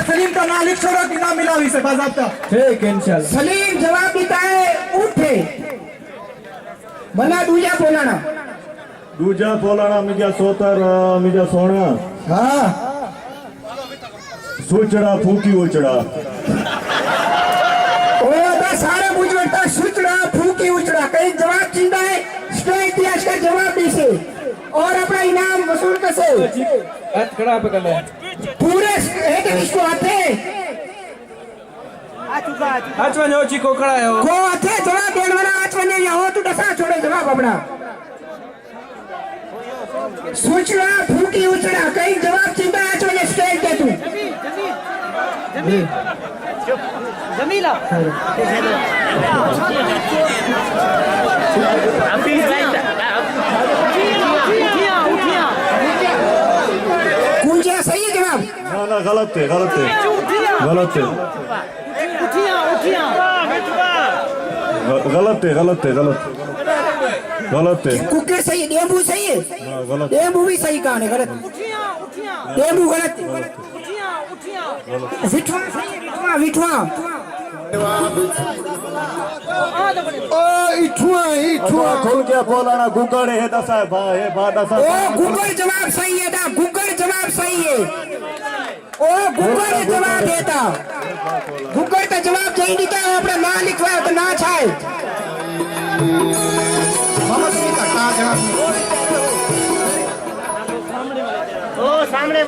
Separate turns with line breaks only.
सलीम का नाम लिख छोड़ो कि नाम मिला इसे बाज़ाब्ता।
ठीक इंशाल्लाह।
सलीम जवाब देता है उठे। मला दूजा बोलाना
मिजा सोतर मिजा सोना।
हाँ
सुचड़ा फूकी उचड़ा।
ओ सारे बुझवटा सुचड़ा फूकी उचड़ा कई जवाब चिंता है स्टेट इतिहास का जवाब दी से और अपना इनाम वसूल कैसे
हाथ खड़ा पे कर ले
पूरे एक इसको आते
आज में जो चिको खड़ा है वो
को आते जवाब देने वाला आज में नहीं हो तू डसा छोड़े जवाब अपना सुचड़ा फूकी उचड़ा कई जवाब चिंता है आज में स्टेट दे तू
जमीला
कुंजा सही है जवाब
ना गलत है गलत है गलत है गलत है गलत है गलत गलत है।
कुकर सही है डेंबू सही है
गलत
डेंबू भी सही कहानी गलत डेंबू गलत विठवा सही है विठवा
इठुआ खोल के बोलाना गुगड़ है दसा है बा है बा दसा।
ओ गुगड़ जवाब सही है दा गुगड़ जवाब सही है ओ गुगड़ जवाब देता गुगड़ का जवाब सही नहीं था अपना ना लिखवा तो ना छाए
ओ सामने